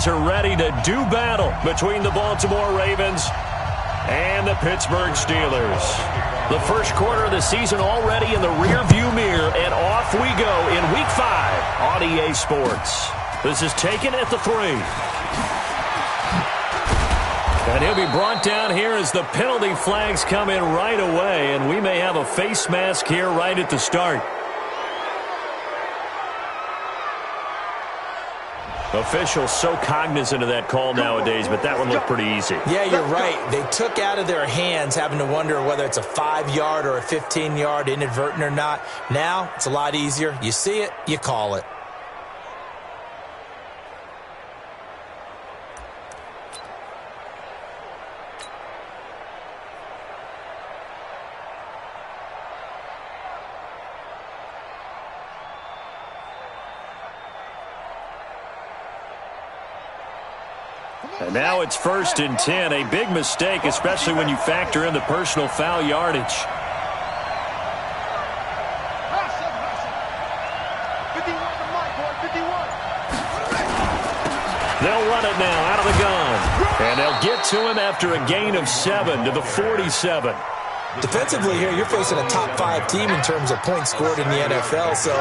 fans are ready to do battle between the Baltimore Ravens and the Pittsburgh Steelers. The first quarter of the season already in the rearview mirror, and off we go in Week 5 on EA Sports. This is taken at the 3. And he'll be brought down here as the penalty flags come in right away, and we may have a face mask here right at the start. Officials so cognizant of that call nowadays, but that one looked pretty easy. Yeah, you're right. They took out of their hands having to wonder whether it's a 5-yard or a 15-yard inadvertent or not. Now, it's a lot easier. You see it, you call it. And now it's 1st and 10, a big mistake, especially when you factor in the personal foul yardage. They'll run it now out of the gun. And they'll get to him after a gain of 7 to the 47. Defensively here, you're facing a top-5 team in terms of points scored in the NFL. So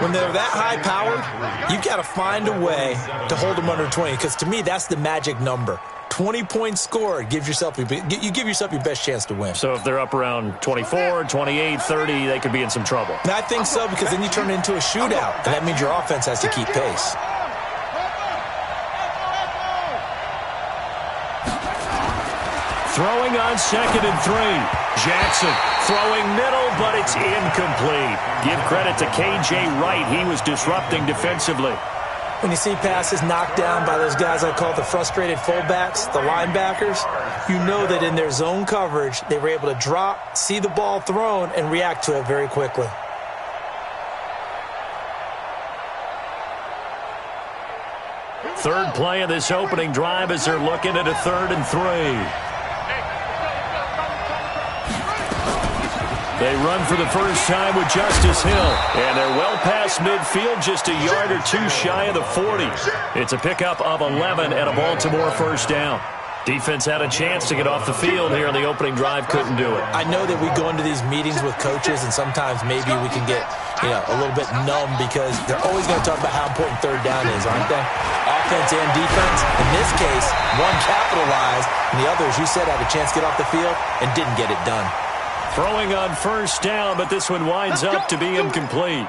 when they're that high-powered, you've got to find a way to hold them under 20. Because to me, that's the magic number. 20 points scored, you give yourself your best chance to win. So if they're up around 24, 28, 30, they could be in some trouble. And I think so, because then you turn it into a shootout. And that means your offense has to keep pace. Throwing on 2nd and 3. Jackson throwing middle, but it's incomplete. Give credit to K.J. Wright. He was disrupting defensively. When you see passes knocked down by those guys I call the frustrated fullbacks, the linebackers, you know that in their zone coverage, they were able to drop, see the ball thrown, and react to it very quickly. Third play of this opening drive as they're looking at a 3rd and 3. They run for the first time with Justice Hill. And they're well past midfield, just a yard or 2 shy of the 40. It's a pickup of 11 and a Baltimore first down. Defense had a chance to get off the field here in the opening drive, couldn't do it. I know that we go into these meetings with coaches, and sometimes maybe we can get a little bit numb because they're always going to talk about how important 3rd down is, aren't they? Offense and defense. In this case, one capitalized, and the other, as you said, had a chance to get off the field and didn't get it done. Throwing on first down, but this one winds up to be incomplete.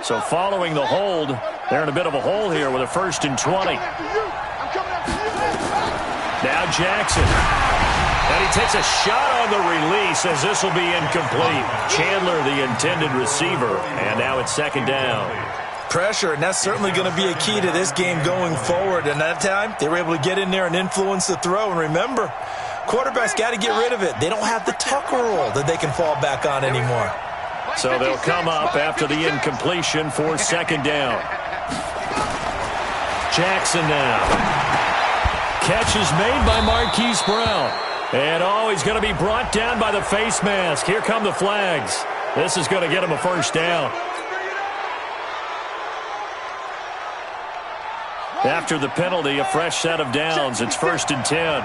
So following the hold, they're in a bit of a hole here with a 1st and 20. Now Jackson. And he takes a shot on the release as this will be incomplete. Chandler, the intended receiver, and now it's 2nd down. Pressure, and that's certainly going to be a key to this game going forward. And that time, they were able to get in there and influence the throw. And remember, quarterbacks got to get rid of it. They don't have the Tucker rule that they can fall back on anymore. So they'll come up after the incompletion for 2nd down. Jackson now. Catch is made by Marquise Brown. And he's going to be brought down by the face mask. Here come the flags. This is going to get him a first down. After the penalty, a fresh set of downs. It's 1st and 10.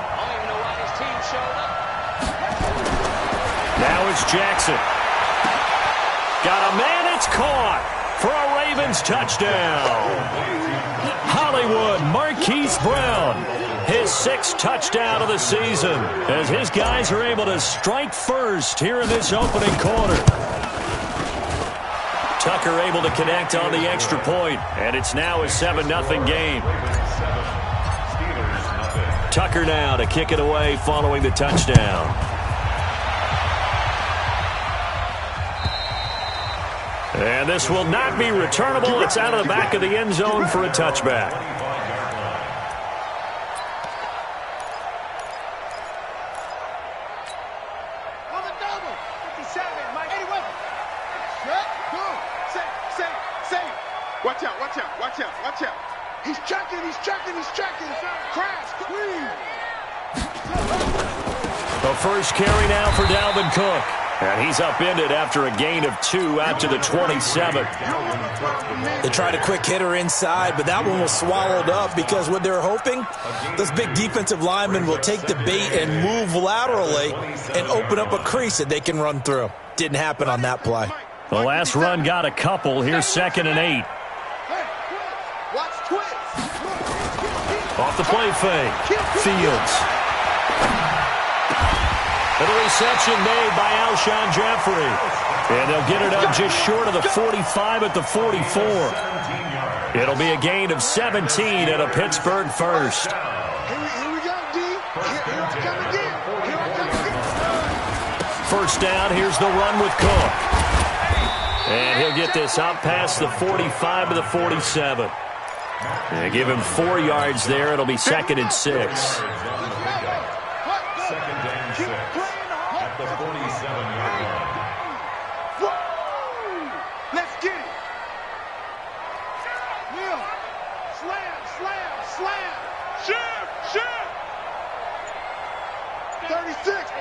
Now it's Jackson. Got a man, it's caught for a Ravens touchdown. Hollywood, Marquise Brown, his 6th touchdown of the season, as his guys are able to strike first here in this opening quarter. Tucker able to connect on the extra point, and it's now a 7-0 game. Tucker now to kick it away following the touchdown. And this will not be returnable. It's out of the back of the end zone for a touchback. On the double. 57, Mike. 81. Shut. Go. Save. Watch out. He's checking. Crash. Clean. The first carry now for Dalvin Cook. And he's upended after a gain of 2 out to the 27. They tried a quick hitter inside, but that one was swallowed up because what they're hoping, those big defensive linemen will take the bait and move laterally and open up a crease that they can run through. Didn't happen on that play. The last run got a couple. Here's 2nd and 8. Off the play fake. Fields. And a reception made by Alshon Jeffrey. And they'll get it up just short of the 45 at the 44. It'll be a gain of 17 and a Pittsburgh first. Here we go, D. Here I come again. First down, here's the run with Cook. And he'll get this up past the 45 to the 47. And give him 4 yards there. It'll be 2nd and 6. Let's get it. Will. Slam. Shift. 36.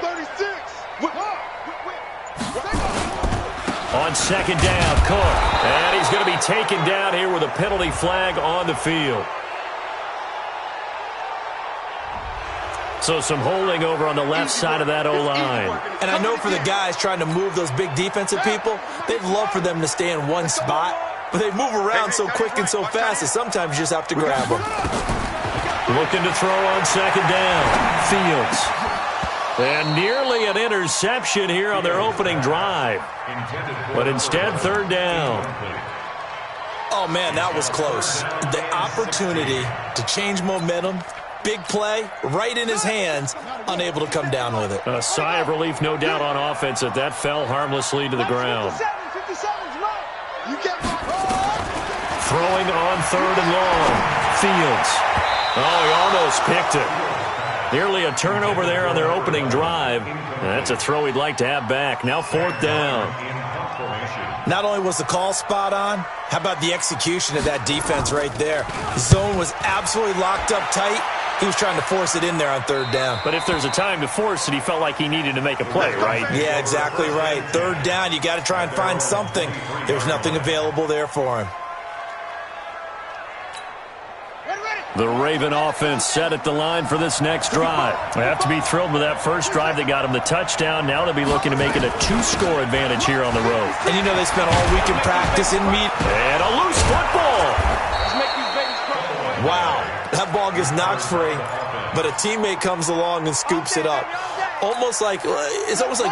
On 2nd down, Cook. And he's going to be taken down here with a penalty flag on the field. So some holding over on the left side of that O-line. And I know for the guys trying to move those big defensive people, they'd love for them to stay in one spot, but they move around so quick and so fast that sometimes you just have to grab them. Looking to throw on 2nd down. Fields. And nearly an interception here on their opening drive. But instead, 3rd down. Oh, man, that was close. The opportunity to change momentum, big play, right in his hands, unable to come down with it. A sigh of relief, no doubt, on offense that that fell harmlessly to the ground. Throwing on 3rd and long. Fields. Oh, he almost picked it. Nearly a turnover there on their opening drive. That's a throw he'd like to have back. Now 4th down. Not only was the call spot on, how about the execution of that defense right there? Zone was absolutely locked up tight. He was trying to force it in there on 3rd down. But if there's a time to force it, he felt like he needed to make a play, right? Yeah, exactly right. 3rd down, you got to try and find something. There's nothing available there for him. The Raven offense set at the line for this next drive. They have to be thrilled with that first drive. They got him the touchdown. Now they'll be looking to make it a 2-score advantage here on the road. And you know they spent all week in practice in meet. And a loose football. Wow, that ball gets knocked free, but a teammate comes along and scoops it up. It's almost like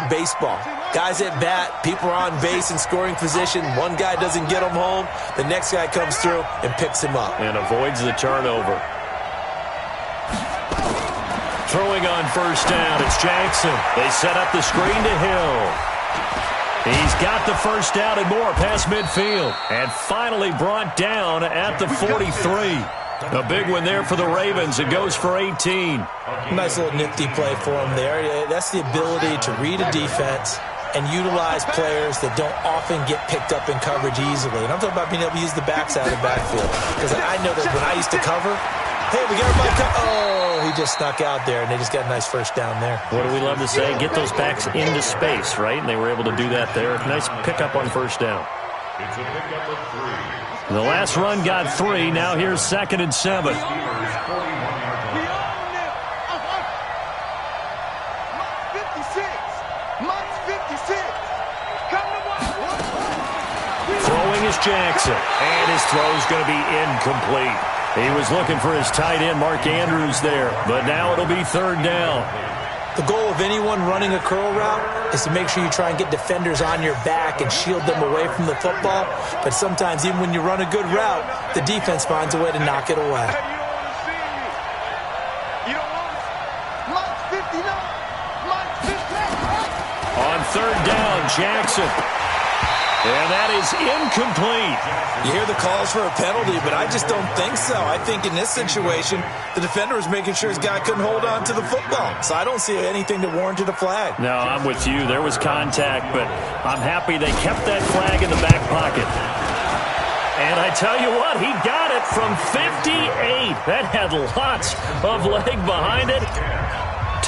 baseball. Guys at bat, people are on base in scoring position. One guy doesn't get him home. The next guy comes through and picks him up. And avoids the turnover. Throwing on 1st down, it's Jackson. They set up the screen to Hill. He's got the 1st down and more past midfield. And finally brought down at the 43. A big one there for the Ravens. It goes for 18. Nice little nifty play for him there. That's the ability to read a defense and utilize players that don't often get picked up in coverage easily. And I'm talking about being able to use the backside of the backfield. Because I know that when I used to cover, hey, we got everybody oh, he just snuck out there, and they just got a nice 1st down there. What do we love to say? Get those backs into space, right? And they were able to do that there. Nice pickup on 1st down. It's a pickup of 3. The last run got 3. Now here's 2nd and 7. Throwing is Jackson. And his throw's going to be incomplete. He was looking for his tight end, Mark Andrews, there. But now it'll be 3rd down. The goal of anyone running a curl route is to make sure you try and get defenders on your back and shield them away from the football. But sometimes even when you run a good route, the defense finds a way to knock it away. On 3rd down, Jackson. And that is incomplete. You hear the calls for a penalty, but I just don't think so. I think in this situation, the defender was making sure his guy couldn't hold on to the football. So I don't see anything that warranted a flag. No, I'm with you. There was contact, but I'm happy they kept that flag in the back pocket. And I tell you what, he got it from 58. That had lots of leg behind it.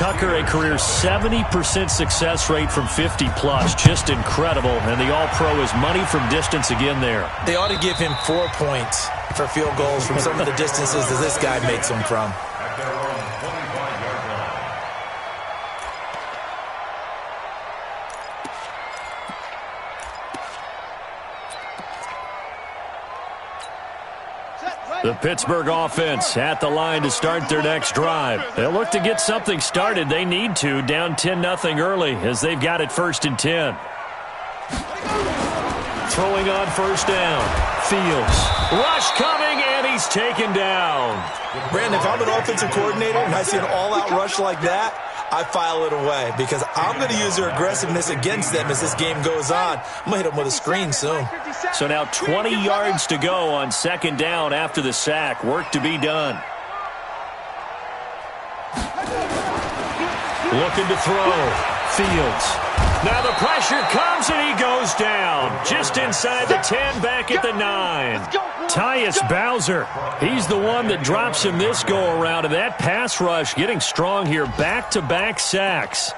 Tucker, a career 70% success rate from 50-plus. Just incredible. And the All-Pro is money from distance again there. They ought to give him 4 points for field goals from some of the distances that this guy makes them from. The Pittsburgh offense at the line to start their next drive. They'll look to get something started. They need to, down 10-0 early as they've got it 1st and 10. Throwing on 1st down. Fields. Rush coming, and he's taken down. Brandon, if I'm an offensive coordinator and I see an all-out rush like that, I file it away because I'm going to use their aggressiveness against them as this game goes on. I'm going to hit them with a screen soon. So now 20 yards to go on 2nd down after the sack. Work to be done. Looking to throw. Fields. Now the pressure comes and he goes down. Just inside the 10, back at the 9. Tyus Bowser. He's the one that drops him this go-around. And that pass rush getting strong here. Back-to-back sacks.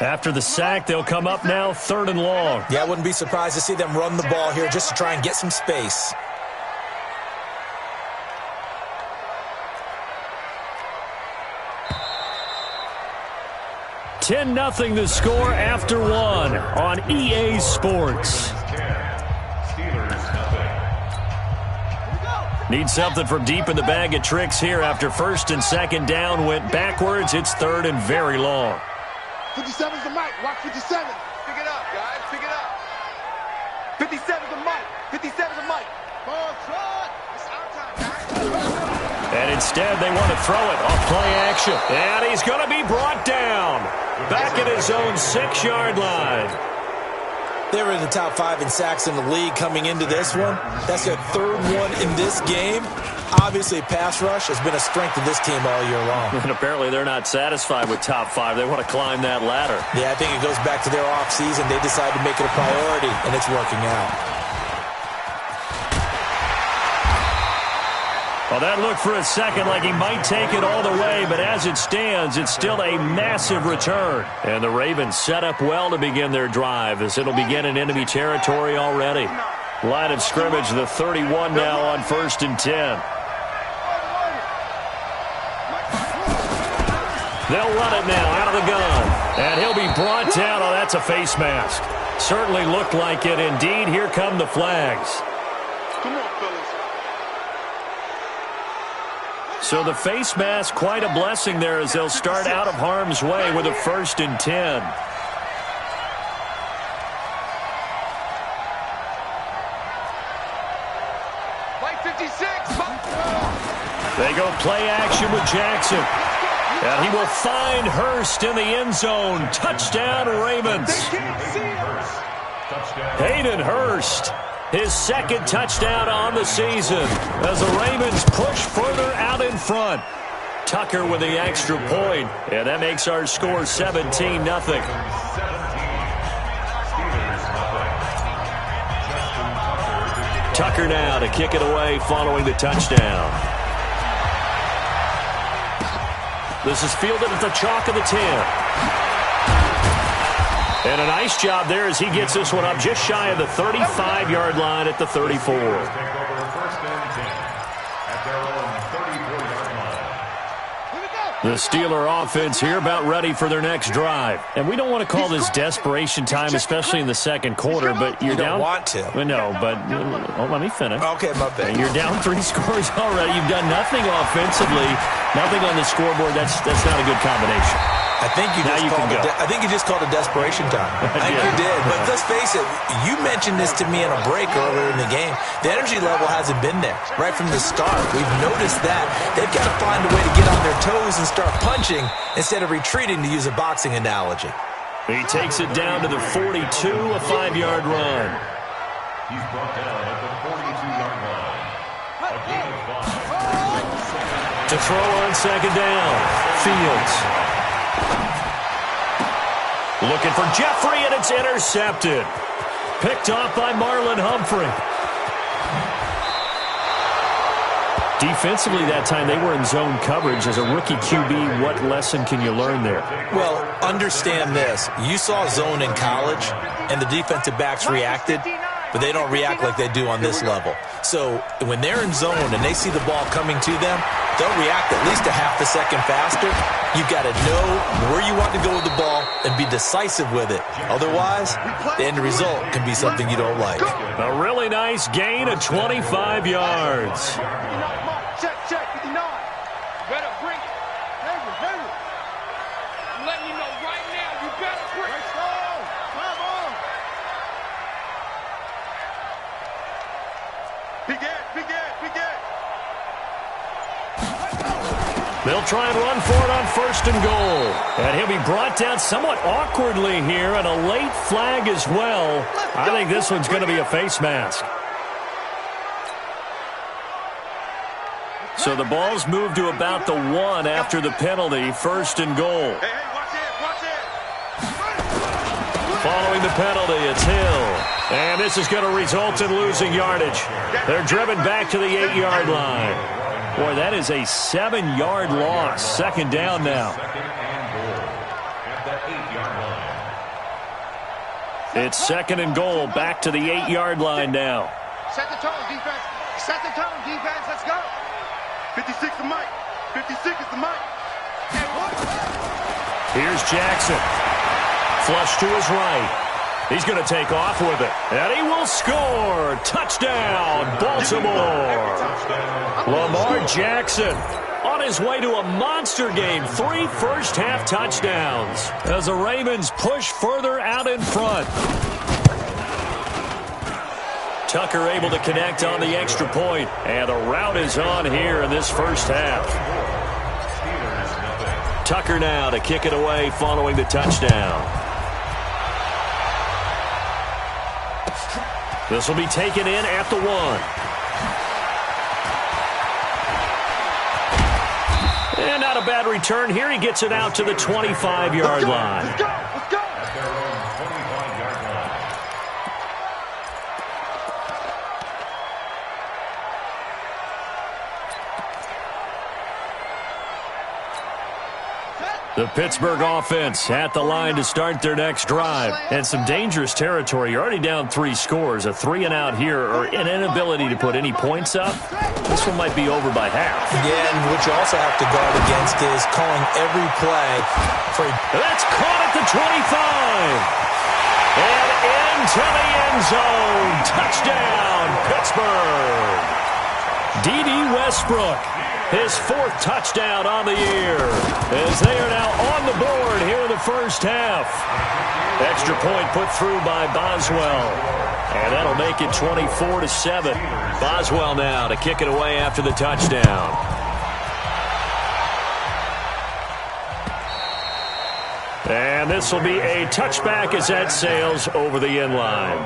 After the sack, they'll come up now 3rd and long. Yeah, I wouldn't be surprised to see them run the ball here just to try and get some space. $10-0 the score after 1 on EA Sports. Need something from deep in the bag of tricks here after 1st and 2nd down went backwards. It's 3rd and very long. 57's the mic. Watch 57. Pick it up, guys. Pick it up. 57's the mic. 57's the mic. Ball shot. It's our time, guys. And instead, they want to throw it off play action. And he's going to be brought down. Back at his own 6-yard line. They were in the top 5 in sacks in the league coming into this one. That's their 3rd one in this game. Obviously, pass rush has been a strength of this team all year long. And apparently they're not satisfied with top 5. They want to climb that ladder. Yeah, I think it goes back to their offseason. They decided to make it a priority, and it's working out. Well, that looked for a second like he might take it all the way, but as it stands, it's still a massive return. And the Ravens set up well to begin their drive as it'll begin in enemy territory already. Line of scrimmage, the 31 now on 1st and 10. They'll run it now out of the gun. And he'll be brought down. Oh, that's a face mask. Certainly looked like it. Indeed, here come the flags. Come on, fellas. So the face mask, quite a blessing there as they'll start out of harm's way with a 1st and 10. White 56. They go play action with Jackson. And he will find Hurst in the end zone. Touchdown, Ravens. Hayden Hurst, his 2nd touchdown on the season as the Ravens push further out in front. Tucker with the extra point, and that makes our score 17-0. Tucker now to kick it away following the touchdown. This is fielded at the chalk of the 10. And a nice job there as he gets this one up just shy of the 35-yard line at the 34. The Steeler offense here about ready for their next drive. And we don't want to call this desperation time, especially in the 2nd quarter, but you're down. You don't want to. No, but let me finish. Okay, my bad. And you're down 3 scores already. You've done nothing offensively, nothing on the scoreboard. That's not a good combination. I think you just called a desperation time. I think you did. But let's face it, you mentioned this to me in a break earlier in the game. The energy level hasn't been there right from the start. We've noticed that. They've got to find a way to get on their toes and start punching instead of retreating, to use a boxing analogy. He takes it down to the 42, a 5-yard run. He's brought down at the 42-yard line. A gain of 5. To throw on 2nd down, Fields. Looking for Jeffrey, and it's intercepted. Picked off by Marlon Humphrey. Defensively that time, they were in zone coverage. As a rookie QB, what lesson can you learn there? Well, understand this. You saw zone in college, and the defensive backs reacted, but they don't react like they do on this level. So when they're in zone and they see the ball coming to them, they'll react at least a half a second faster. You've got to know where you want to go with the ball and be decisive with it. Otherwise, the end result can be something you don't like. A really nice gain of 25 yards. Check, 59. Better bring it. Hurry. I'm letting you know right now, you better bring it. Come on. Big Ed. They'll try and run for it on 1st and goal. And he'll be brought down somewhat awkwardly here, and a late flag as well. I think this one's going to be a face mask. So the ball's moved to about the 1 after the penalty, 1st and goal. Hey, watch it. Following the penalty, it's Hill. And this is going to result in losing yardage. They're driven back to the 8-yard line. Boy, that is a 7-yard loss. 2nd down now. It's 2nd and goal, back to the 8-yard line now. Set the tone, defense. Let's go. 56 is Mike. 56 is the Mike. Here's Jackson. Flush to his right. He's going to take off with it. And he will score. Touchdown, Baltimore. Lamar Jackson on his way to a monster game. 3 first-half touchdowns as the Ravens push further out in front. Tucker able to connect on the extra point, and the route is on here in this first half. Tucker now to kick it away following the touchdown. This will be taken in at the 1. And not a bad return here. He gets it out to the 25-yard line. Let's go. The Pittsburgh offense at the line to start their next drive. And some dangerous territory. You're already down 3 scores. A 3-and-out here, or an inability to put any points up. This one might be over by half. Yeah, and what you also have to guard against is calling every play for... That's caught at the 25. And into the end zone. Touchdown, Pittsburgh. D.D. Westbrook. His 4th touchdown on the year as they are now on the board here in the first half. Extra point put through by Boswell. And that'll make it 24-7. Boswell now to kick it away after the touchdown. And this will be a touchback as that sails over the end line.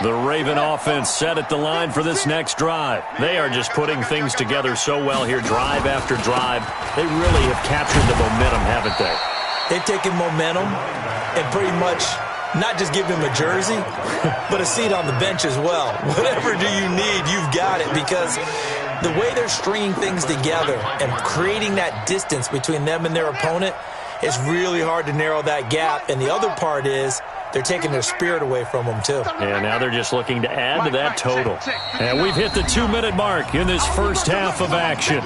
The Raven offense set at the line for this next drive. They are just putting things together so well here, drive after drive. They really have captured the momentum, haven't they? They've taken momentum and pretty much not just give him a jersey, but a seat on the bench as well. Whatever do you need, you've got it, because the way they're stringing things together and creating that distance between them and their opponent is really hard to narrow that gap. And the other part is they're taking their spirit away from them, too. And now they're just looking to add to that total. And we've hit the 2-minute mark in this first half of action.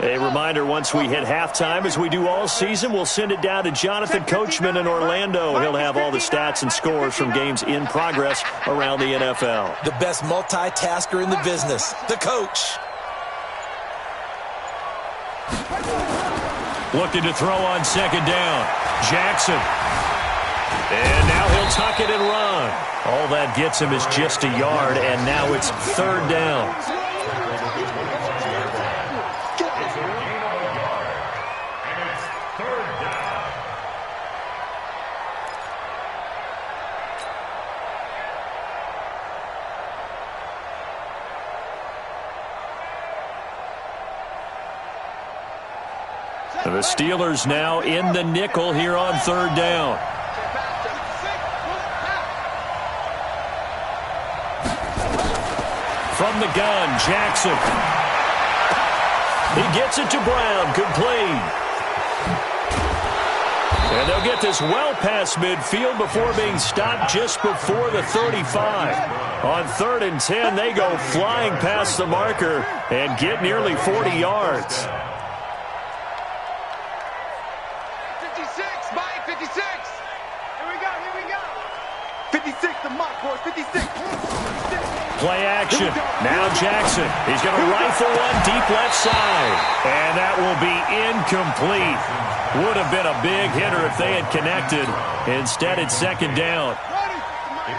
A reminder, once we hit halftime, as we do all season, we'll send it down to Jonathan Coachman in Orlando. He'll have all the stats and scores from games in progress around the NFL. The best multitasker in the business, the coach. Looking to throw on 2nd down. Jackson. And now he'll tuck it and run. All that gets him is just a yard, and now it's 3rd down. The Steelers now in the nickel here on third down. From the gun, Jackson. He gets it to Brown, complete. And they'll get this well past midfield before being stopped just before the 35. On 3rd and 10, they go flying past the marker and get nearly 40 yards. 56, Mike, 56. Here we go. 56, the Mike, boys, 56. Play action. Now Jackson. He's going to rifle one deep left side. And that will be incomplete. Would have been a big hitter if they had connected. Instead, it's second down.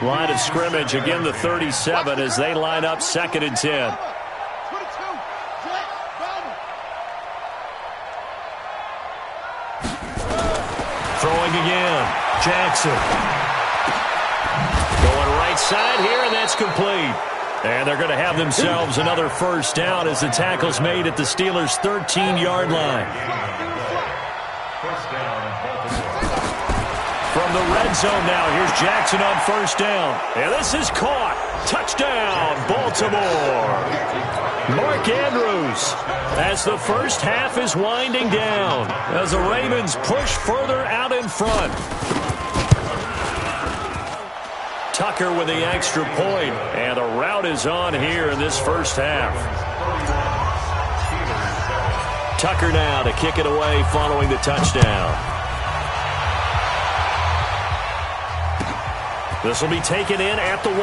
Line of scrimmage, again the 37 as they line up 2nd and 10. Throwing again. Jackson. Going right side here, and that's complete. And they're going to have themselves another first down as the tackle's made at the Steelers' 13-yard line. First down, Baltimore. From the red zone now, here's Jackson on first down. And this is caught. Touchdown, Baltimore. Mark Andrews as the first half is winding down as the Ravens push further out in front. Tucker with the extra point, and the route is on here in this first half. Tucker now to kick it away following the touchdown. This will be taken in at the 1.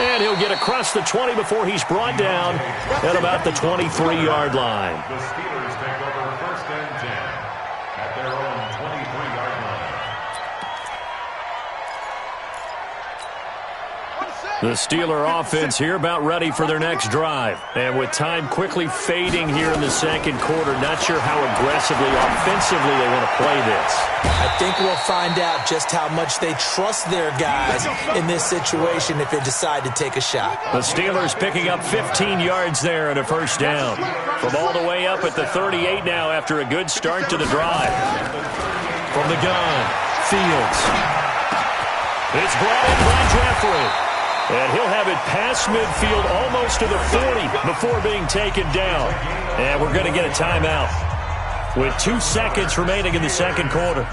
And he'll get across the 20 before he's brought down at about the 23-yard line. The Steelers take over 1st and 10 at their own 23-yard line. The Steeler offense here about ready for their next drive. And with time quickly fading here in the second quarter, not sure how aggressively, offensively they want to play this. I think we'll find out just how much they trust their guys in this situation if they decide to take a shot. The Steelers picking up 15 yards there and a first down. From all the way up at the 38 now after a good start to the drive. From the gun, Fields. It's brought in by Jeffrey. And he'll have it past midfield almost to the 40 before being taken down. And we're going to get a timeout with 2 seconds remaining in the second quarter.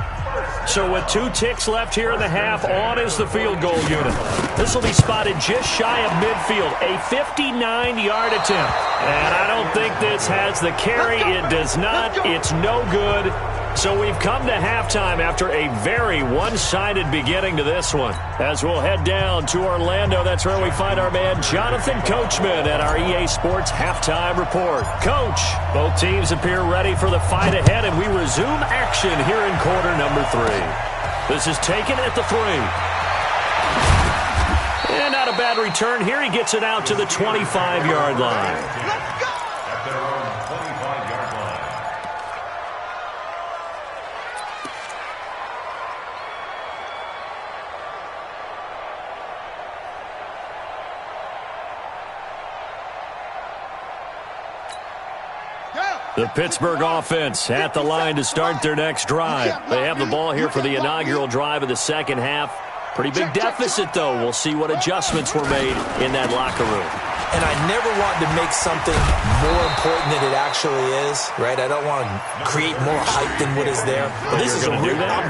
So with 2 ticks left here in the half, on is the field goal unit. This will be spotted just shy of midfield, a 59-yard attempt. And I don't think this has the carry. It does not. It's no good. So we've come to halftime after a very one-sided beginning to this one. As we'll head down to Orlando, that's where we find our man Jonathan Coachman at our EA Sports Halftime Report. Coach, both teams appear ready for the fight ahead, and we resume action here in quarter number 3. This is taken at the 3. And not a bad return here. He gets it out to the 25-yard line. At their own 25-yard line. The Pittsburgh offense at the line to start their next drive. They have the ball here for the inaugural drive of the second half. Pretty big deficit, though. We'll see what adjustments were made in that locker room. And I never want to make something more important than it actually is, right? I don't want to create more hype than what is there. But this is I'm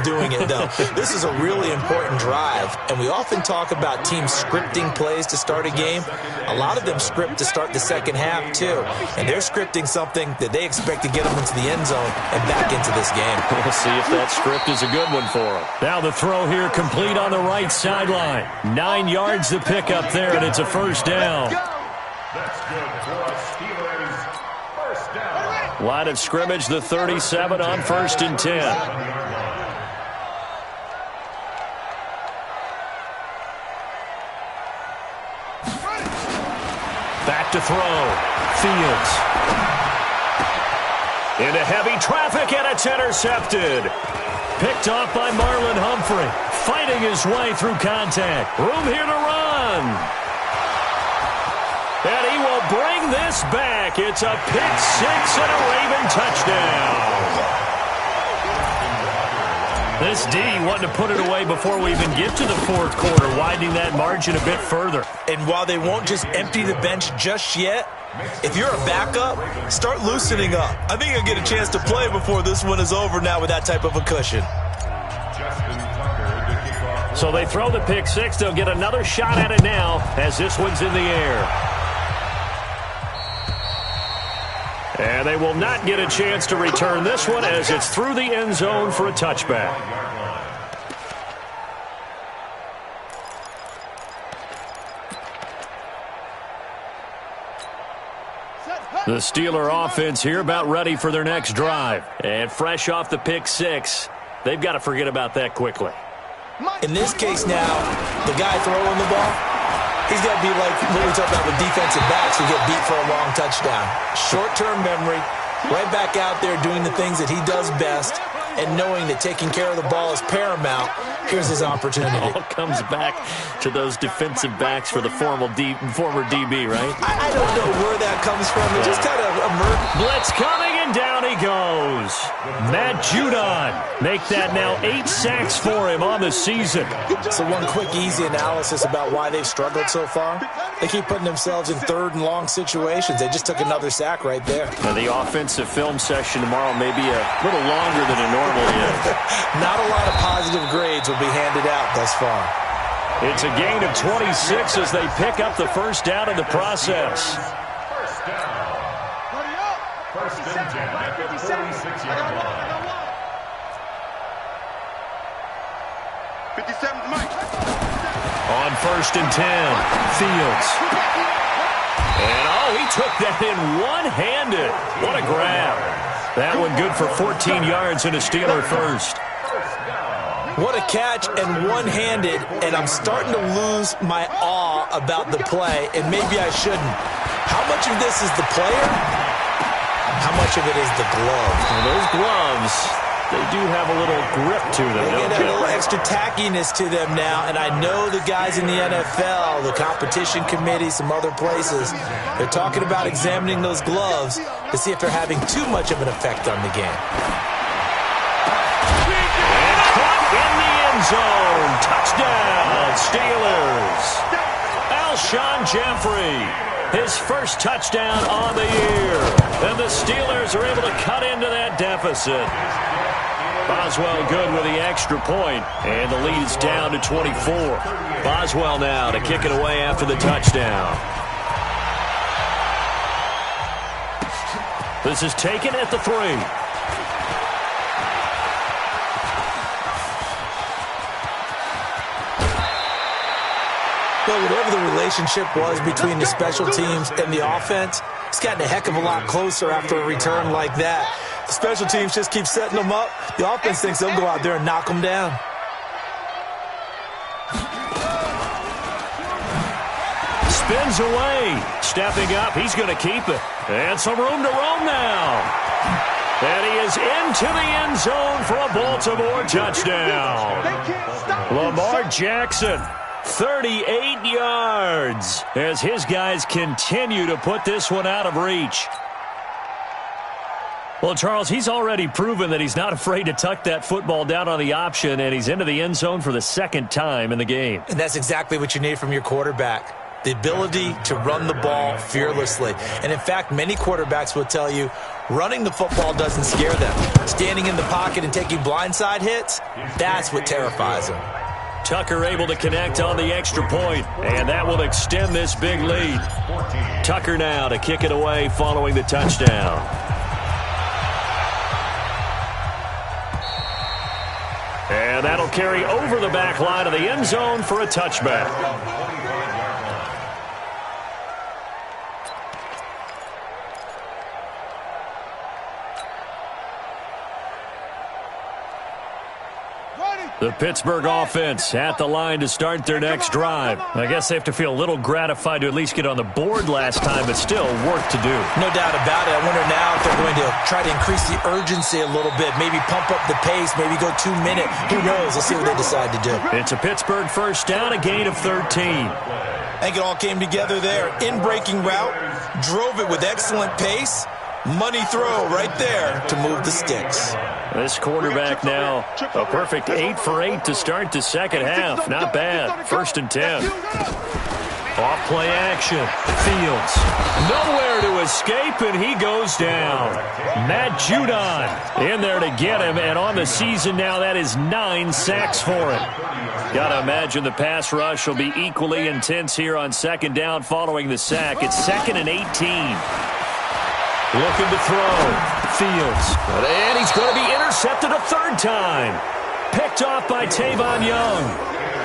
doing it, though. This is a really important drive. And we often talk about teams scripting plays to start a game. A lot of them script to start the second half, too. And they're scripting something that they expect to get them into the end zone and back into this game. We'll see if that script is a good one for them. Now the throw here complete on the right sideline. 9 yards to pick up there, and it's a first down. That's good for a Steelers first down. Line of scrimmage, the 37 on 1st and 10. Back to throw. Fields. Into heavy traffic, and it's intercepted. Picked off by Marlon Humphrey. Fighting his way through contact. Room here to run. And he will bring this back. It's a pick six and a Raven touchdown. This D wanting to put it away before we even get to the fourth quarter, widening that margin a bit further. And while they won't just empty the bench just yet, if you're a backup, start loosening up. I think you'll get a chance to play before this one is over now with that type of a cushion. So they throw the pick six. They'll get another shot at it now as this one's in the air. And they will not get a chance to return this one as it's through the end zone for a touchback. The Steeler offense here about ready for their next drive. And fresh off the pick six, they've got to forget about that quickly. In this case now, the guy throwing the ball, he's got to be like what we talked about with defensive backs who get beat for a long touchdown. Short-term memory, right back out there doing the things that he does best, and knowing that taking care of the ball is paramount. Here's his opportunity. It all comes back to those defensive backs for the former DB, right? I don't know where that comes from. It just kind of emerged. Blitz coming, and down he goes. Matt Judon make that now 8 sacks for him on the season. So one quick, easy analysis about why they've struggled so far. They keep putting themselves in third and long situations. They just took another sack right there. Now the offensive film session tomorrow may be a little longer than it normally is. Not a lot of positive grades will be handed out thus far. It's a gain of 26 as they pick up the first down in the process. First down. First and 10 at the 46-yard line. 57 Mike. On first and 10, Fields. And he took that in one-handed. What a grab. That one good for 14 yards and a Steeler first. What a catch and one-handed, and I'm starting to lose my awe about the play, and maybe I shouldn't. How much of this is the player? How much of it is the glove? Well, those gloves, they do have a little grip to them, They don't get a they? little extra tackiness to them now, and I know the guys in the NFL, the competition committee, some other places, they're talking about examining those gloves to see if they're having too much of an effect on the game. Zone. Touchdown, Steelers. Alshon Jeffrey, his first touchdown on the year. And the Steelers are able to cut into that deficit. Boswell good with the extra point, and the lead is down to 24. Boswell now to kick it away after the touchdown. This is taken at the 3. Well, whatever the relationship was between the special teams and the offense, it's gotten a heck of a lot closer after a return like that. The special teams just keep setting them up. The offense thinks they'll go out there and knock them down. Spins away. Stepping up, he's going to keep it. And some room to roam now. And he is into the end zone for a Baltimore touchdown. Lamar Jackson, 38 yards as his guys continue to put this one out of reach. Well, Charles, he's already proven that he's not afraid to tuck that football down on the option, and he's into the end zone for the second time in the game. And that's exactly what you need from your quarterback. The ability to run the ball fearlessly. And in fact, many quarterbacks will tell you running the football doesn't scare them. Standing in the pocket and taking blindside hits, that's what terrifies them. Tucker able to connect on the extra point, and that will extend this big lead. Tucker now to kick it away following the touchdown. And that'll carry over the back line of the end zone for a touchback. The Pittsburgh offense at the line to start their next drive. I guess they have to feel a little gratified to at least get on the board last time, but still work to do. No doubt about it. I wonder now if they're going to try to increase the urgency a little bit, maybe pump up the pace, maybe go 2 minute. Who knows? Let's see what they decide to do. It's a Pittsburgh first down, a gain of 13. I think it all came together there. In-breaking route, drove it with excellent pace. Money throw right there to move the sticks. This quarterback now, a perfect 8 for 8 to start the second half. Not bad. First and 10. Off play action. Fields. Nowhere to escape, and he goes down. Matt Judon in there to get him, and on the season now, that is 9 sacks for him. Got to imagine the pass rush will be equally intense here on second down following the sack. It's 2nd and 18. Looking to throw. Fields. And he's going to be intercepted a third time. Picked off by Tavon Young.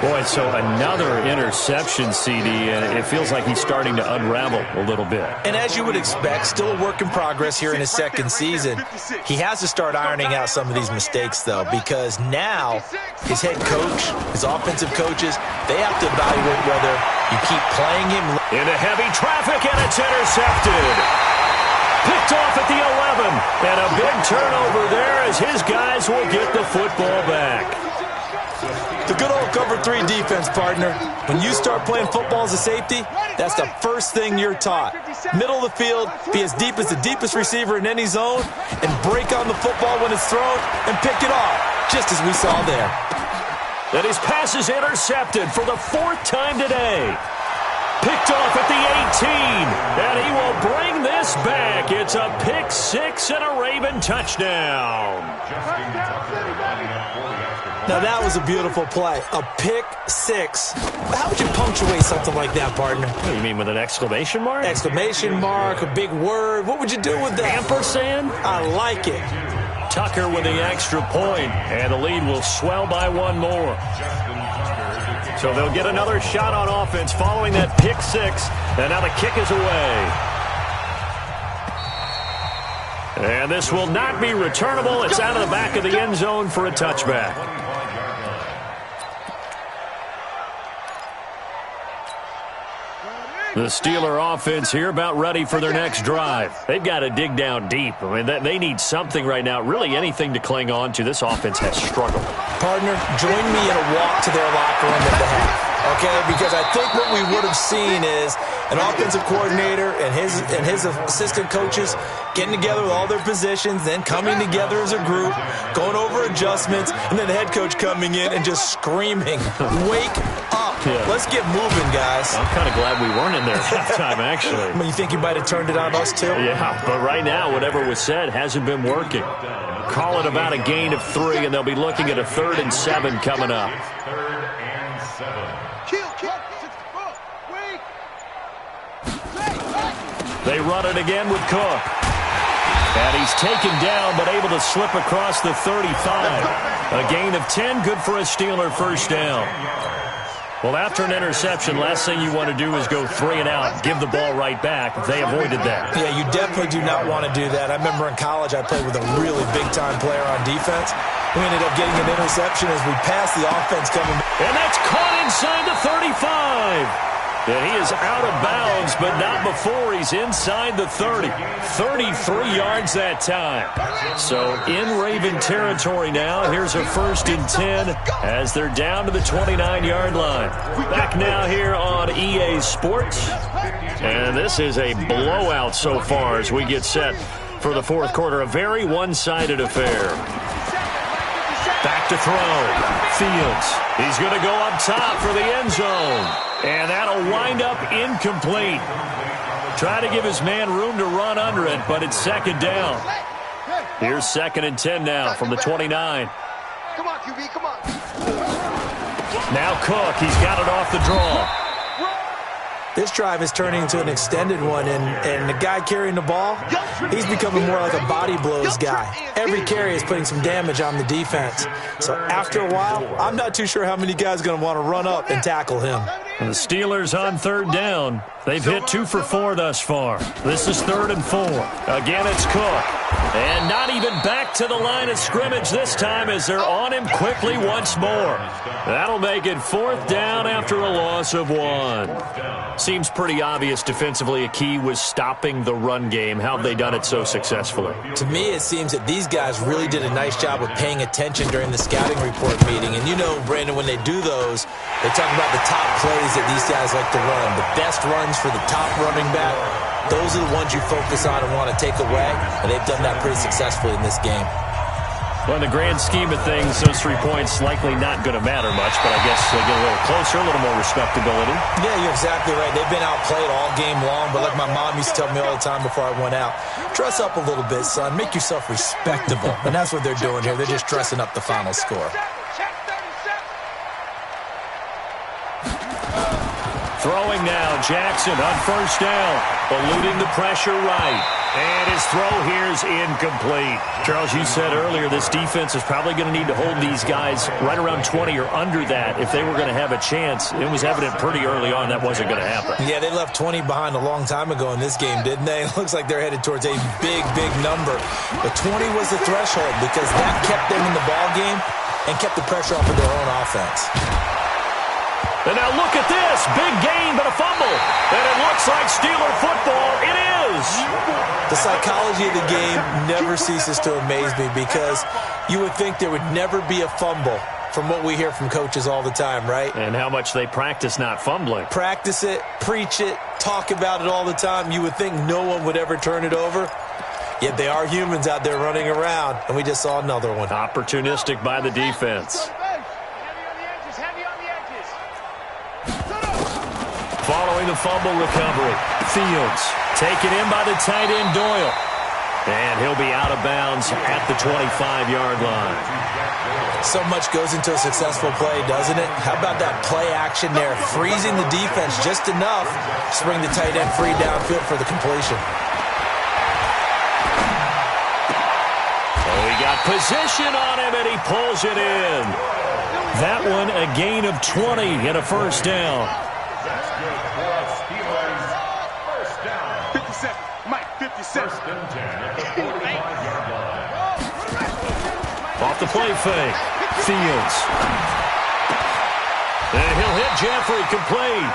Boy, so another interception, CD, and it feels like he's starting to unravel a little bit. And as you would expect, still a work in progress here in his second season. He has to start ironing out some of these mistakes, though, because now his head coach, his offensive coaches, they have to evaluate whether you keep playing him. Into heavy traffic, and it's intercepted. Picked off at the 11, and a big turnover there as his guys will get the football back. The good old cover 3 defense, partner. When you start playing football as a safety, that's the first thing you're taught. Middle of the field, be as deep as the deepest receiver in any zone, and break on the football when it's thrown and pick it off, just as we saw there. And his pass is intercepted for the 4th time today. Picked off at the 18, and he will bring this back. It's a pick 6 and a Raven touchdown. Now that was a beautiful play, a pick 6. How would you punctuate something like that, partner? What do you mean, with an exclamation mark? Exclamation mark, a big word. What would you do with that? Ampersand? I like it. Tucker with the extra point, and the lead will swell by 1 more. So they'll get another shot on offense following that pick 6, and now the kick is away. And this will not be returnable. It's out of the back of the end zone for a touchback. The Steeler offense here about ready for their next drive. They've got to dig down deep. I mean, they need something right now, really anything to cling on to. This offense has struggled. Partner, join me in a walk to their locker room at the half. Okay, because I think what we would have seen is an offensive coordinator and his assistant coaches getting together with all their positions, then coming together as a group, going over adjustments, and then the head coach coming in and just screaming, "Wake up. Yeah. Let's get moving, guys." I'm kind of glad we weren't in there at halftime, actually. You think you might have turned it on us, too? Yeah, but right now, whatever was said hasn't been working. Call it about a gain of 3, and they'll be looking at a 3rd and 7 coming up. 3rd and 7. They run it again with Cook. And he's taken down, but able to slip across the 35. A gain of 10, good for a Steeler first down. Well, after an interception, last thing you want to do is go 3 and out, give the ball right back. They avoided that. Yeah, you definitely do not want to do that. I remember in college I played with a really big-time player on defense. We ended up getting an interception as we passed the offense coming. And that's caught inside the 35. And he is out of bounds, but not before he's inside the 30. 33 yards that time. So in Raven territory now. Here's a 1st and 10 as they're down to the 29-yard line. Back now here on EA Sports. And this is a blowout so far as we get set for the 4th quarter. A very one-sided affair. Back to throw. Fields. He's going to go up top for the end zone. And that'll wind up incomplete. Try to give his man room to run under it, but it's 2nd down. Here's 2nd and 10 now from the 29. Come on, QB, come on. Now Cook, he's got it off the draw. This drive is turning into an extended one, and the guy carrying the ball, he's becoming more like a body blows guy. Every carry is putting some damage on the defense. So after a while, I'm not too sure how many guys are going to want to run up and tackle him. And the Steelers on 3rd down. They've hit 2 for 4 thus far. This is 3rd and 4. Again, it's Cook. And not even back to the line of scrimmage this time as they're on him quickly once more. That'll make it 4th down after a loss of 1. Seems pretty obvious defensively a key was stopping the run game. How have they done it so successfully? To me, it seems that these guys really did a nice job of paying attention during the scouting report meeting. And you know, Brandon, when they do those, they talk about the top plays that these guys like to run. The best runs for the top running back. Those are the ones you focus on and want to take away, and they've done that pretty successfully in this game. Well, in the grand scheme of things, those 3 points likely not going to matter much, but I guess they get a little closer, a little more respectability. Yeah, you're exactly right. They've been outplayed all game long, but like my mom used to tell me all the time before I went out, dress up a little bit, son. Make yourself respectable. And that's what they're doing here. They're just dressing up the final score. Throwing now, Jackson on 1st down, eluding the pressure right. And his throw here is incomplete. Charles, you said earlier this defense is probably going to need to hold these guys right around 20 or under that if they were going to have a chance. It was evident pretty early on that wasn't going to happen. Yeah, they left 20 behind a long time ago in this game, didn't they? It looks like they're headed towards a big, big number. But 20 was the threshold because that kept them in the ball game and kept the pressure off of their own offense. And now look at this. Big gain, but a fumble. And it looks like Steeler football. It is. The psychology of the game never ceases to amaze me because you would think there would never be a fumble from what we hear from coaches all the time, right? And how much they practice not fumbling. Practice it, preach it, talk about it all the time. You would think no one would ever turn it over. Yet they are humans out there running around, and we just saw another one. Opportunistic by the defense. Following the fumble recovery, Fields taken in by the tight end Doyle. And he'll be out of bounds at the 25-yard line. So much goes into a successful play, doesn't it? How about that play action there, freezing the defense just enough to bring the tight end free downfield for the completion. Oh, he got position on him, and he pulls it in. That one a gain of 20 and a 1st down. 57. Mike, 57. Off the play fake. Fields. And he'll hit Jeffrey complete.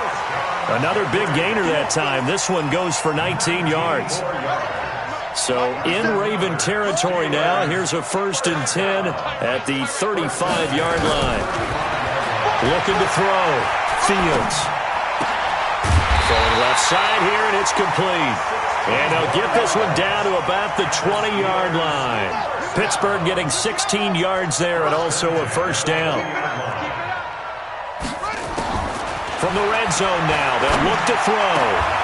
Another big gainer that time. This one goes for 19 yards. So in Raven territory now. Here's a 1st and 10 at the 35-yard line. Looking to throw. Fields. Throwing left side here, and it's complete. And they'll get this one down to about the 20-yard line. Pittsburgh getting 16 yards there and also a 1st down. From the red zone now, they'll look to throw.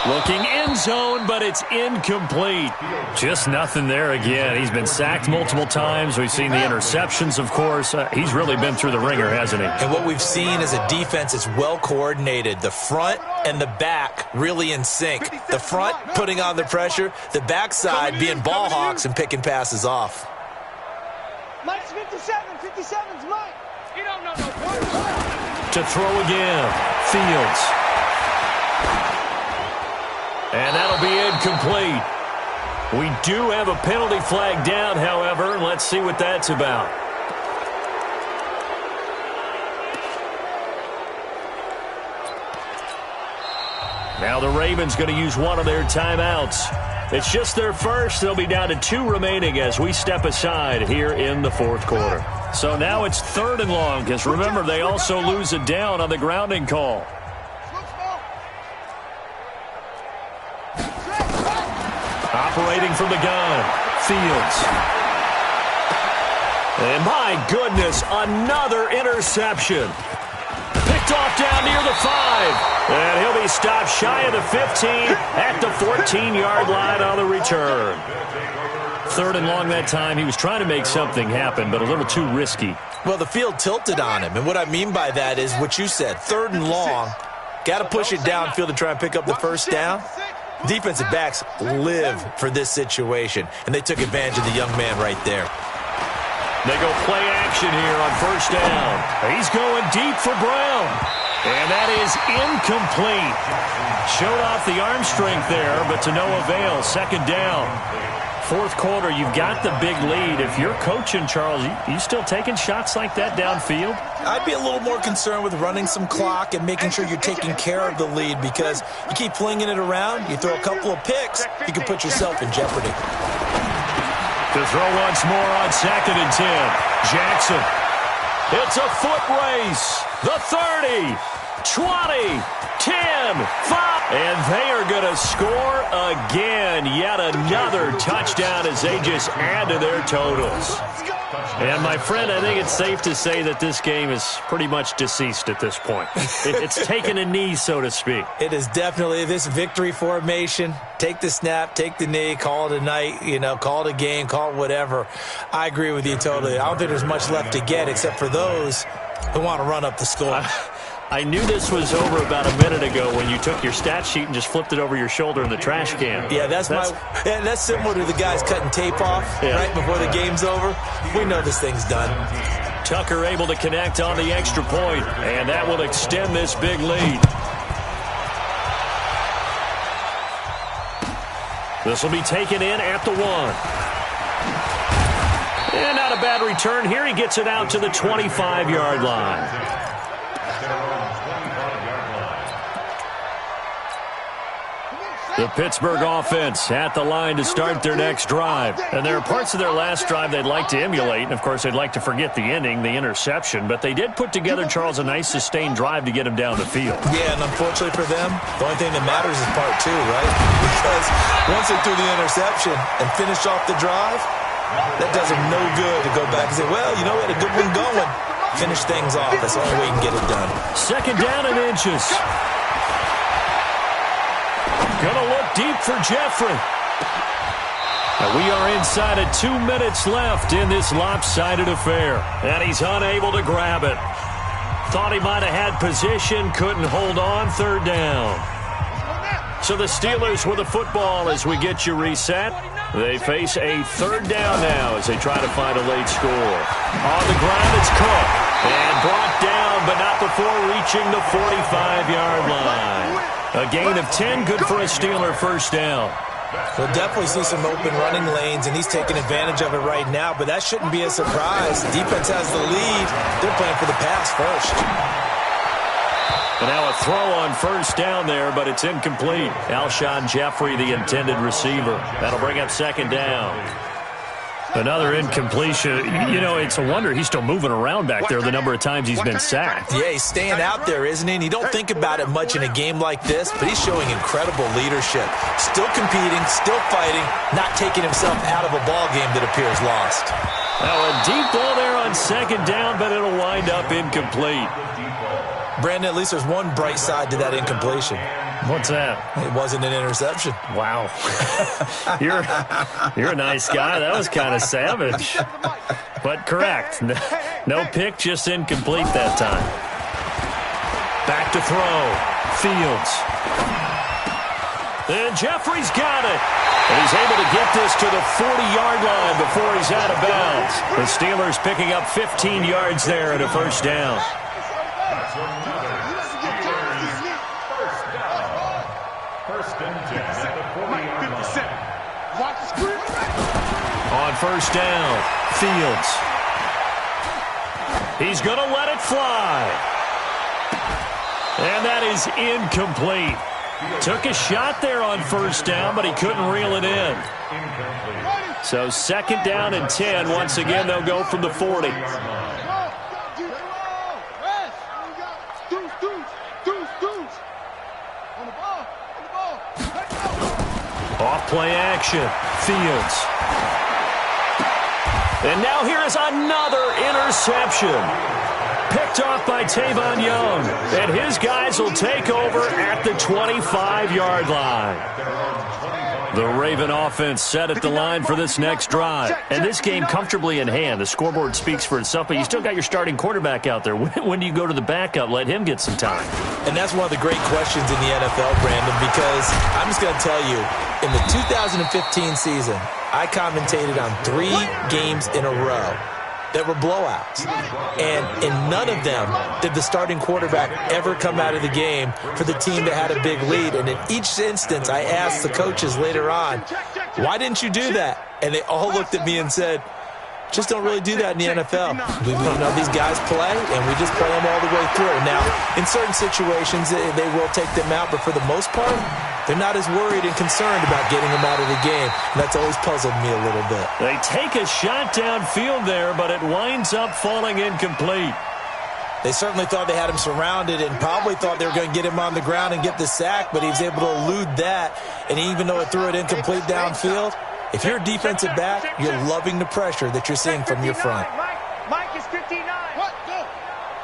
Looking end zone, but it's incomplete. Just nothing there again. He's been sacked multiple times. We've seen the interceptions, of course. He's really been through the ringer, hasn't he? And what we've seen is a defense that's well coordinated. The front and the back really in sync. The front putting on the pressure, the backside being ball hawks and picking passes off. Mike's 57. 57's Mike. You don't know no To throw again. Fields. And that'll be incomplete. We do have a penalty flag down, however. Let's see what that's about. Now the Ravens going to use one of their timeouts. It's just their first. They'll be down to 2 remaining as we step aside here in the 4th quarter. So now it's 3rd and long because remember they also lose it down on the grounding call. Operating from the gun, Fields. And my goodness, another interception. Picked off down near the 5. And he'll be stopped shy of the 15 at the 14-yard line on the return. 3rd and long that time. He was trying to make something happen, but a little too risky. Well, the field tilted on him. And what I mean by that is what you said. 3rd and long. Got to push it downfield to try and pick up the 1st down. Defensive backs live for this situation, and they took advantage of the young man right there. They go play action here on 1st down. He's going deep for Brown, and that is incomplete. Showed off the arm strength there, but to no avail. 2nd down. fourth quarter. You've got the big lead. If you're coaching, Charles, you still taking shots like that downfield? I'd be a little more concerned with running some clock and making sure you're taking care of the lead, because you keep flinging it around, you throw a couple of picks, you can put yourself in jeopardy. To throw once more on 2nd and 10. Jackson. It's a foot race. The 30, 20, 10, 5. And they are going to score again. Yet another touchdown as they just add to their totals. And, my friend, I think it's safe to say that this game is pretty much deceased at this point. It's taken a knee, so to speak. It is definitely this victory formation. Take the snap, take the knee, call it a night, call it a game, call it whatever. I agree with you totally. I don't think there's much left to get except for those who want to run up the score. I knew this was over about a minute ago when you took your stat sheet and just flipped it over your shoulder in the trash can. Yeah, that's similar to the guys cutting tape off right before the game's over. We know this thing's done. Tucker able to connect on the extra point, and that will extend this big lead. This will be taken in at the 1. And not a bad return here. He gets it out to the 25-yard line. The Pittsburgh offense at the line to start their next drive. And there are parts of their last drive they'd like to emulate. And, of course, they'd like to forget the ending, the interception. But they did put together, Charles, a nice sustained drive to get him down the field. Yeah, and unfortunately for them, the only thing that matters is part 2, right? Because once they threw the interception and finished off the drive, that does them no good to go back and say, well, we had a good one going. Finish things off. That's the only way you can get it done. 2nd down and inches. Gonna look deep for Jeffrey. And we are inside of 2 minutes left in this lopsided affair. And he's unable to grab it. Thought he might have had position, couldn't hold on. 3rd down. So the Steelers with the football as we get you reset. They face a 3rd down now as they try to find a late score. On the ground, it's Cook. And brought down, but not before reaching the 45-yard line. A gain of 10, good for a Steeler 1st down. We'll definitely see some open running lanes, and he's taking advantage of it right now, but that shouldn't be a surprise. Defense has the lead. They're playing for the pass first. And now a throw on 1st down there, but it's incomplete. Alshon Jeffrey, the intended receiver. That'll bring up 2nd down. Another incompletion. It's a wonder he's still moving around back there the number of times he's been sacked. Yeah, he's staying out there, isn't he? And you don't think about it much in a game like this, but he's showing incredible leadership. Still competing, still fighting, not taking himself out of a ball game that appears lost. Now a deep ball there on 2nd down, but it'll wind up incomplete. Brandon, at least there's one bright side to that incompletion. What's that? It wasn't an interception. Wow. You're a nice guy. That was kind of savage. But correct. No pick, just incomplete that time. Back to throw. Fields. And Jeffrey's got it. And he's able to get this to the 40-yard line before he's out of bounds. The Steelers picking up 15 yards there at a 1st down. On 1st down, Fields. He's going to let it fly. And that is incomplete. Took a shot there on 1st down, but he couldn't reel it in. So 2nd down and 10. Once again, they'll go from the 40. Off play action. Fields. And now here is another interception. Picked off by Tavon Young. And his guys will take over at the 25-yard line. The Raven offense set at the line for this next drive. And this game comfortably in hand. The scoreboard speaks for itself, but you still got your starting quarterback out there. When do you go to the backup? Let him get some time. And that's one of the great questions in the NFL, Brandon, because I'm just going to tell you, in the 2015 season, I commentated on 3 games in a row that were blowouts. And in none of them did the starting quarterback ever come out of the game for the team that had a big lead. And in each instance, I asked the coaches later on, why didn't you do that? and they all looked at me and said, just don't really do that in the NFL. These guys play, and we just play them all the way through. Now, in certain situations, they will take them out, but for the most part, they're not as worried and concerned about getting them out of the game. And that's always puzzled me a little bit. They take a shot downfield there, but it winds up falling incomplete. They certainly thought they had him surrounded and probably thought they were going to get him on the ground and get the sack, but he was able to elude that. And even though it threw it incomplete downfield, if you're a defensive back, you're loving the pressure that you're seeing from your front. Mike is 59. What? Go.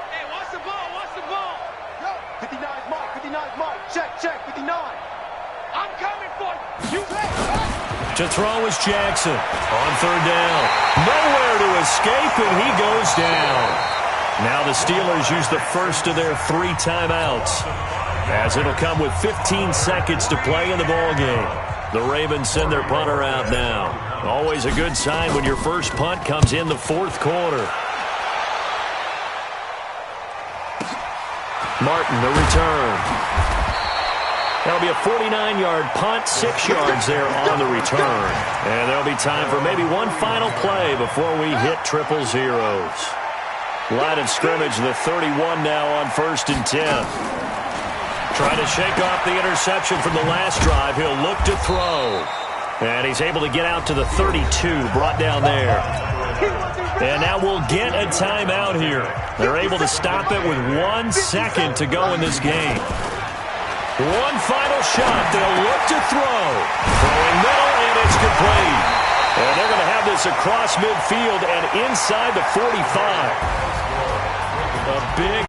Hey, watch the ball. Watch the ball. Yo. 59 is Mike. 59 is Mike. Check. 59. I'm coming for you. To throw is Jackson on third down. Nowhere to escape, and he goes down. Now the Steelers use the first of their 3 timeouts, as it'll come with 15 seconds to play in the ballgame. The Ravens send their punter out now. Always a good sign when your first punt comes in the fourth quarter. Martin, the return. That'll be a 49-yard punt, 6 yards there on the return. And there'll be time for maybe one final play before we hit 000. Line of scrimmage, the 31 now on 1st and 10. Trying to shake off the interception from the last drive. He'll look to throw. And he's able to get out to the 32, brought down there. And now we'll get a timeout here. They're able to stop it with 1 second to go in this game. One final shot. They'll look to throw. Throwing middle, and it's complete. And they're going to have this across midfield and inside the 45. A big